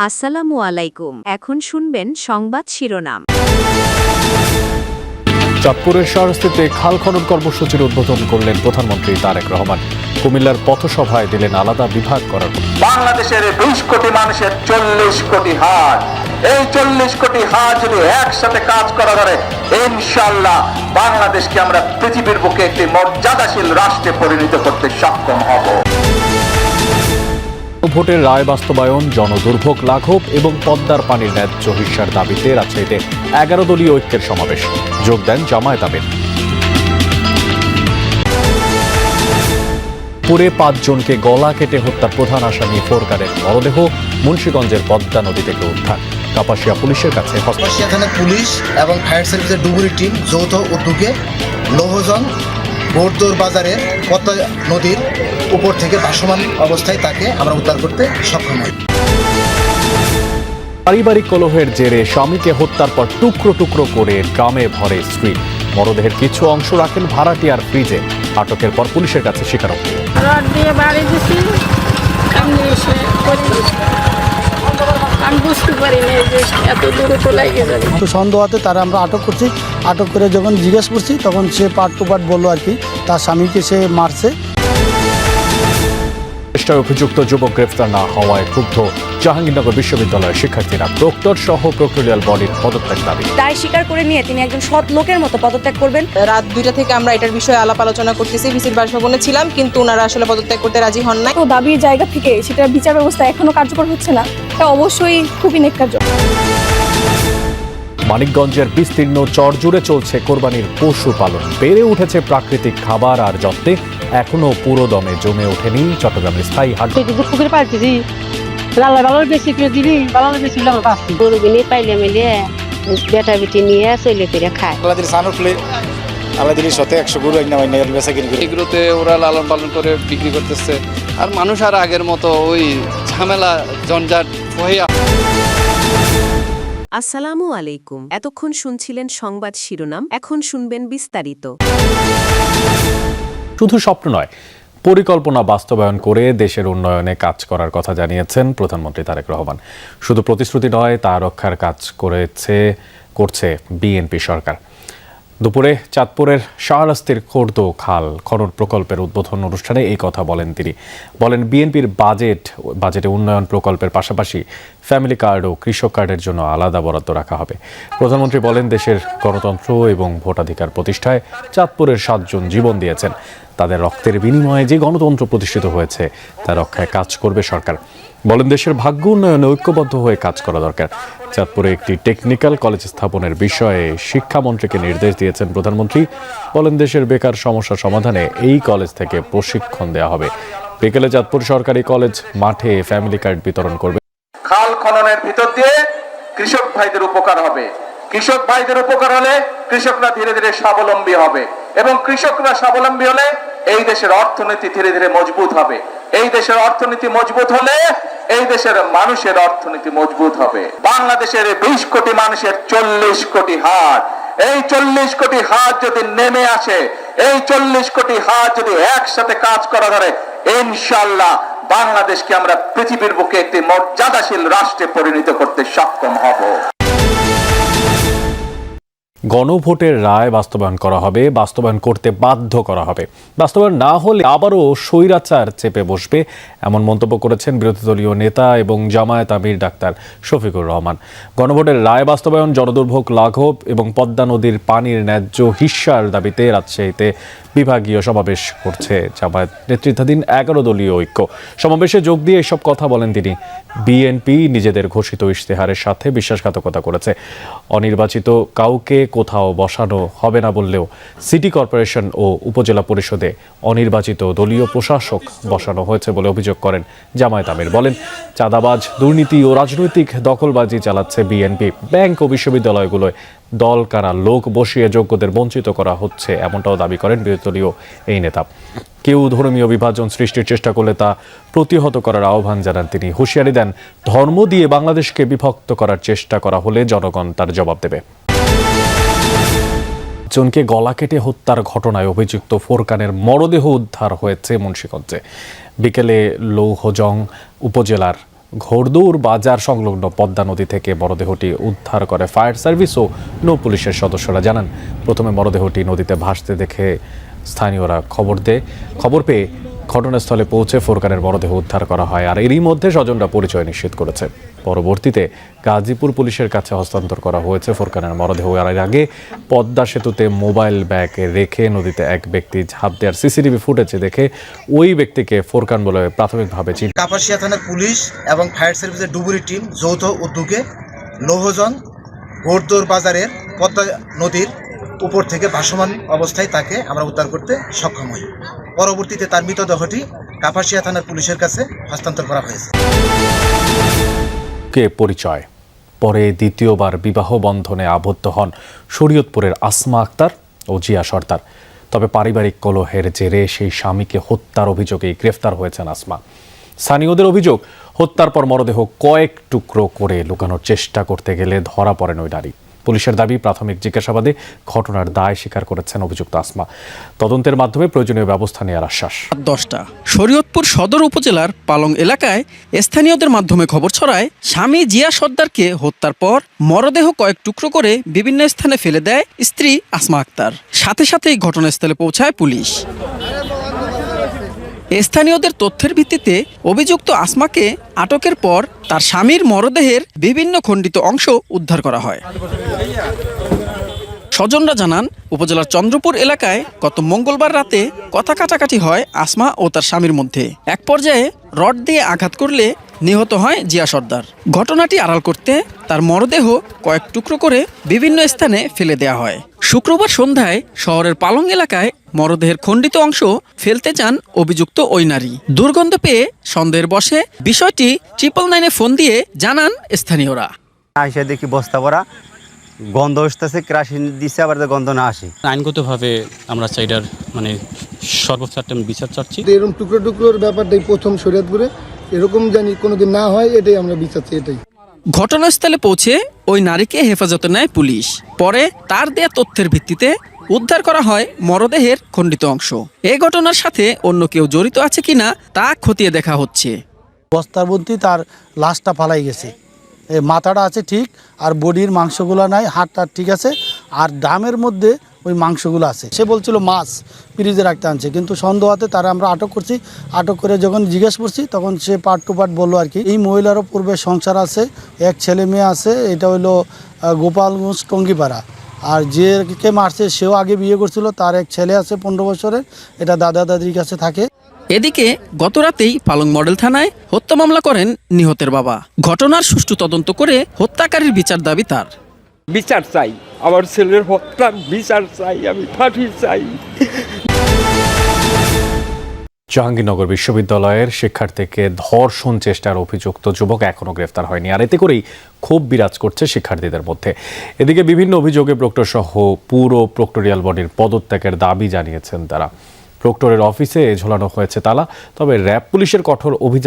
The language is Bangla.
আসসালামু আলাইকুম। এখন শুনবেন সংবাদ শিরোনাম। চাঁদপুরের শাহরাস্তিতে খাল খনন কর্মসূচির উদ্বোধন করলেন প্রধানমন্ত্রী তারেক রহমান। কুমিল্লার পথসভায় দিলেন আলাদা বিভাগ করার। বাংলাদেশের 20 কোটি মানুষের 40 কোটি হাত, এই 40 কোটি হাত যদি একসাথে কাজ করা ধরে, ইনশাআল্লাহ বাংলাদেশকে আমরা পৃথিবীর বুকে একটি মর্যাদাশীল রাষ্ট্রে পরিণত করতে সক্ষম হব। ভোটের রায় বাস্তবায়ন, জনদুর্ভোগ লাঘব এবং পদ্মার পানির ন্যায্য হিস্যার দাবিতে রাজশাহীতে 11 দলীয় ঐক্যের সমাবেশ। যোগ দেন জামায়াত আমির। পুরে 5 জনকে গলা কেটে হত্যার প্রধান আসামি ফোরকানের মরদেহ মুন্সিগঞ্জের পদ্মা নদী থেকে উদ্ধার। কাপাসিয়া পুলিশের কাছে কাপাসিয়া থানা পুলিশ এবং ফায়ার সার্ভিসের ডুবুরি টিম যৌথ উদ্যোগে লৌহজন বোরদোর বাজারের পদ্মা নদীর উপর থেকে ভাসমান অবস্থায় তাকে আমরা উদ্ধার করতে সক্ষম হই। পারিবারিক কলহের জেরে স্বামীকে হত্যার পর টুকরো টুকরো করে ড্রামে ভরে স্ত্রী। মরদেহের কিছু অংশ রাখেন ভাড়াটিয়ার ফ্রিজে। আটকের পর পুলিশের কাছে স্বীকারোক্তি। সন্দেহ হতে তারা আমরা আটক করছি। আটক করে যখন জিজ্ঞেস করছি তখন সে পার্ট টু পার্ট বললো আর কি তার স্বামীকে সে মারছে। চেষ্টায় অভিযুক্ত যুবক গ্রেফতার না হওয়ায় ক্ষুব্ধ জাহাঙ্গীরনগর বিশ্ববিদ্যালয়ের শিক্ষার্থীরা। প্রক্টর সহ প্রক্টোরিয়াল বডির পদত্যাগ দাবি। দায় স্বীকার করে নিয়ে তিনি একজন সৎ লোকের মতো পদত্যাগ করবেন। রাত 2টা থেকে আমরা এটার বিষয়ে আলাপ আলোচনা করতেছি। ভিসির বাসভবনে ছিলাম, কিন্তু ওনারা আসলে পদত্যাগ করতে রাজি হন না। তো দাবির জায়গা থেকে সেটা বিচার ব্যবস্থা এখনো কার্যকর হচ্ছে না, এটা অবশ্যই খুবই নেককারজনক। মানিকগঞ্জের বিস্তীর্ণ চর জুড়ে চলছে কোরবানির পশু পালন। বেড়ে উঠেছে প্রাকৃতিক খাবার আর যত্নে, এখনো পুরো দমে জমে ওঠেনি চট্টগ্রামের স্থায়ী হাট। পুকুরে পাইতেছি বেশি করে দিবি বেশি গরু কিনে পাইলে মিলে বেটা বেটি নিয়ে চলে ফিরে খায়। এগুলোতে ওরা লালন পালন করে বিক্রি করতেছে, আর মানুষ আর আগের মতো ওই ঝামেলা জঞ্জাট হয়ে। আসসালামু আলাইকুম। এতক্ষণ শুনছিলেন সংবাদ শিরোনাম, এখন শুনবেন বিস্তারিত। শুধু স্বপ্ন নয়, পরিকল্পনা বাস্তবায়ন করে দেশের উন্নয়নে কাজ করার কথা জানিয়েছেন প্রধানমন্ত্রী তারেক রহমান। শুধু প্রতিশ্রুতি নয়, তা রক্ষার কাজ করছে বিএনপি সরকার। দুপুরে চাঁদপুরের শাহরাস্তির খোর্দ খাল খনন প্রকল্পের উদ্বোধন অনুষ্ঠানে এই কথা বলেন তিনি। বলেন, বিএনপির বাজেটে উন্নয়ন প্রকল্পের পাশাপাশি ফ্যামিলি কার্ড ও কৃষক কার্ডের জন্য আলাদা বরাদ্দ রাখা হবে। প্রধানমন্ত্রী বলেন, দেশের গণতন্ত্র এবং ভোটাধিকার প্রতিষ্ঠায় চাঁদপুরের 7 জন জীবন দিয়েছেন। তাদের রক্তের বিনিময়ে যে গণতন্ত্র প্রতিষ্ঠিত হয়েছে তা রক্ষায় কাজ করবে সরকার। বলেন, দেশের ভাগ্য উন্নয়নে ঐক্যবদ্ধ হয়ে কাজ করা দরকার। চাঁদপুরে একটি টেকনিক্যাল কলেজ স্থাপনের বিষয়ে শিক্ষামন্ত্রীকে নির্দেশ দিয়েছেন প্রধানমন্ত্রী। বলেন, দেশের বেকার সমস্যা সমাধানে এই কলেজ থেকে প্রশিক্ষণ দেওয়া হবে। বিকেলে চাঁদপুর সরকারি কলেজ মাঠে ফ্যামিলি কার্ড বিতরণ করবে। খাল খননের ভিতর দিয়ে কৃষক ভাইদের উপকার হবে। কৃষক ভাইদের উপকার হলে কৃষকরা ধীরে ধীরে স্বাবলম্বী হবে, এবং কৃষকরা স্বাবলম্বী হলে এই দেশের অর্থনীতি ধীরে ধীরে মজবুত হবে। এই দেশের অর্থনীতি মজবুত হলে এই দেশের মানুষের অর্থনীতি মজবুত হবে। বাংলাদেশের 20 কোটি মানুষের 40 কোটি হাত, এই 40 কোটি হাত যদি নেমে আসে, এই 40 কোটি হাত যদি একসাথে কাজ করা ধরে, ইনশাআল্লাহ বাংলাদেশকে আমরা পৃথিবীর বুকে একটি মর্যাদাশীল রাষ্ট্রে পরিণত করতে সক্ষম হব। গণভোটের রায় বাস্তবায়ন করা হবে, বাস্তবায়ন করতে বাধ্য করা হবে। বাস্তবায়ন না হলে আবারও স্বৈরাচার চেপে বসবে, এমন মন্তব্য করেছেন বিরোধী দলীয় নেতা এবং জামায়াত আমির ডাক্তার শফিকুর রহমান। গণভোটের রায় বাস্তবায়ন, জনদুর্ভোগ লাঘব এবং পদ্মা নদীর পানির ন্যায্য হিস্যার দাবিতে রাজশাহীতে বিভাগীয় সমাবেশ করছে জামায়াত নেতৃত্বাধীন 11 দলীয় ঐক্য। সমাবেশে যোগ দিয়ে এসব কথা বলেন তিনি। বিএনপি নিজেদের ঘোষিত ইশতেহারের সাথে বিশ্বাসঘাতকতা করেছে। অনির্বাচিত কাউকে কোথাও বসানো হবে না বললেও সিটি কর্পোরেশন ও উপজেলা পরিষদে অনির্বাচিত দলীয় প্রশাসক বসানো হয়েছে বলে অভিযোগ করেন জামায়াত আমির। বলেন, চাঁদাবাজ, দুর্নীতি ও রাজনৈতিক দখলবাজি চালাচ্ছে বিএনপি। ব্যাংক ও বিশ্ববিদ্যালয়গুলোয় দল কারা লোক বসিয়ে যোগ্যদের বঞ্চিত করা হচ্ছে, এমনটাও দাবি করেন বিরোধী দলীয় এই নেতা। কেউ ধর্মীয় বিভাজন সৃষ্টির চেষ্টা করলে তা প্রতিহত করার আহ্বান জানান তিনি। হুঁশিয়ারি দেন, ধর্ম দিয়ে বাংলাদেশকে বিভক্ত করার চেষ্টা করা হলে জনগণ তার জবাব দেবে। জনকে গলা কেটে হত্যার ঘটনায় অভিযুক্ত ফোরকানের মরদেহ উদ্ধার হয়েছে মুন্সিগঞ্জে। বিকেলে লৌহজং উপজেলার ঘোড়দৌড় বাজার সংলগ্ন পদ্মা নদী থেকে মরদেহটি উদ্ধার করে ফায়ার সার্ভিস ও নৌ পুলিশের সদস্যরা জানান, প্রথমে মরদেহটি নদীতে ভাসতে দেখে স্থানীয়রা খবর পেয়ে ঘটনাস্থলে পৌঁছে ফোরকানের মরদেহ উদ্ধার করা হয়। আর এরই মধ্যে স্বজনরা পরিচয় নিশ্চিত করেছে। পরবর্তীতে গাজীপুর পুলিশের কাছে হস্তান্তর করা হয়েছে ফোরকানের মরদেহ। আর এর আগে পদ্মা সেতুতে মোবাইল ব্যাগ রেখে নদীতে এক ব্যক্তি ঝাঁপ দেওয়ার সিসিটিভি ফুটেজে দেখে ওই ব্যক্তিকে ফোরকান বলে প্রাথমিকভাবে কাপাসিয়া থানার পুলিশ এবং ফায়ার সার্ভিসের ডুবুরি টিম যৌথ উদ্যোগে লৌহজন ঘোড়দৌড় বাজারের পদ্মা নদীর উপর থেকে ভাসমান অবস্থায় তাকে আমরা উদ্ধার করতে সক্ষম হই। পরবর্তীতে তার মৃতদেহটি কাপাসিয়া থানার পুলিশের কাছে হস্তান্তর করা হয়েছে। পরিচয় পরে দ্বিতীয়বার বিবাহ বন্ধনে আবদ্ধ হন শরীয়তপুরের আসমা আক্তার ও জিয়া সর্দার। তবে পারিবারিক কলহের জেরে সেই স্বামীকে হত্যার অভিযোগে গ্রেফতার হয়েছেন আসমা। স্থানীয়দের অভিযোগ, হত্যার পর মরদেহ কয়েক টুকরো করে লুকানোর চেষ্টা করতে গেলে ধরা পড়েন ওই নারী। পুলিশের দাবি, প্রাথমিক জিজ্ঞাসাবাদে ঘটনার দায় স্বীকার করেছেন অভিযুক্ত আসমা। তদন্তের মাধ্যমে প্রয়োজনীয় ব্যবস্থা নেওয়ার আশ্বাস। 10টা শরীয়তপুর সদর উপজেলার পালং এলাকায় স্থানীয়দের মাধ্যমে খবর ছড়ায়, স্বামী জিয়া সর্দারকে হত্যার পর মরদেহ কয়েক টুকরো করে বিভিন্ন স্থানে ফেলে দেয় স্ত্রী আসমা আক্তার। সাথে সাথেই ঘটনাস্থলে পৌঁছায় পুলিশ। স্থানীয়দের তথ্যের ভিত্তিতে অভিযুক্ত আসমাকে আটকের পর তার স্বামীর মরদেহের বিভিন্ন খণ্ডিত অংশ উদ্ধার করা হয়। স্বজনরা জানান, উপজেলার চন্দ্রপুর এলাকায় গত মঙ্গলবার রাতে কথা কাটাকাটি হয় আসমা ও তার স্বামীর মধ্যে। এক পর্যায়ে রড দিয়ে আঘাত করলে নিহত হয় জিয়া সর্দার। ঘটনাটি আড়াল করতে তার মরদেহ কয়েক টুকরো করে বিভিন্ন স্থানে ফেলে দেওয়া হয়। শুক্রবার সন্ধ্যায় শহরের পালং এলাকায় মরদেহের খণ্ডিত অংশ ফেলতে চান অভিযুক্ত ওই নারী। দুর্গন্ধ পেয়ে সন্দেহের বশে বিষয়টি 999-এ ফোন দিয়ে জানান স্থানীয়রা। আইসা দেখি বস্তা ভরা গন্ধ আসতেছে, কেরাসিন দিচ্ছে, আবার গন্ধ না আসে। আইনগতভাবে আমরা চাইডার সর্বোচ্চ একটা বিচার চাচ্ছি। এরকম টুকরো টুকরোর ব্যাপারটাই প্রথম শরীয়তপুরে, এরকম জানি কোনোদিন না হয়, এটাই আমরা বিচার চাই। এটাই ঘটনাস্থলে পৌঁছে ওই নারীকে হেফাজতে নেয় পুলিশ। পরে তার দেয়া তথ্যের ভিত্তিতে উদ্ধার করা হয় মরদেহের খণ্ডিত অংশ। এই ঘটনার সাথে অন্য কেউ জড়িত আছে কিনা তা খতিয়ে দেখা হচ্ছে। বস্তার মধ্যে তার লাশটা ফালাই গেছে, মাথাটা আছে ঠিক, আর বডির মাংসগুলো নাই, হাতটা ঠিক আছে, আর ড্রামের মধ্যে ওই মাংসগুলো আছে। সে বলছিল মাছ ফ্রিজে রাখতে আনছে, কিন্তু সন্দেহ হতে তারা আমরা আটক করছি। আটক করে যখন জিজ্ঞেস করছি তখন সে পার্ট টু পার্ট বললো আর কি। এই মহিলারও পূর্বে সংসার আছে, এক ছেলে মেয়ে আছে। এটা হলো গোপালগঞ্জ টঙ্গিপাড়া। আর যে মারছে সেও আগে বিয়ে করছিল, তার এক ছেলে আছে 15 বছরের, এটা দাদা দাদির কাছে থাকে। এদিকে গতরাতেই পালং মডেল থানায় হত্যা মামলা করেন নিহতের বাবা। ঘটনার সুষ্ঠু তদন্ত করে হত্যাকারীর বিচার দাবি তার। বিচার চাই, আমার ছেলের হত্যার বিচার চাই, আমি ফাঁসি চাই। জাহাঙ্গীরনগর বিশ্ববিদ্যালয়ের শিক্ষার্থীকে ধর্ষণ চেষ্টার অভিযুক্ত যুবক এখনও গ্রেফতার হয়নি। আর এতে করেই ক্ষোভ বিরাজ করছে শিক্ষার্থীদের মধ্যে। এদিকে বিভিন্ন অভিযোগে প্রক্টর সহ পুরো প্রক্টোরিয়াল বডির পদত্যাগের দাবি জানিয়েছেন তারা। প্রক্টরের অফিসে ঝোলানো হয়েছে তালা, তবে র্যাব পুলিশের কঠোর অভিযান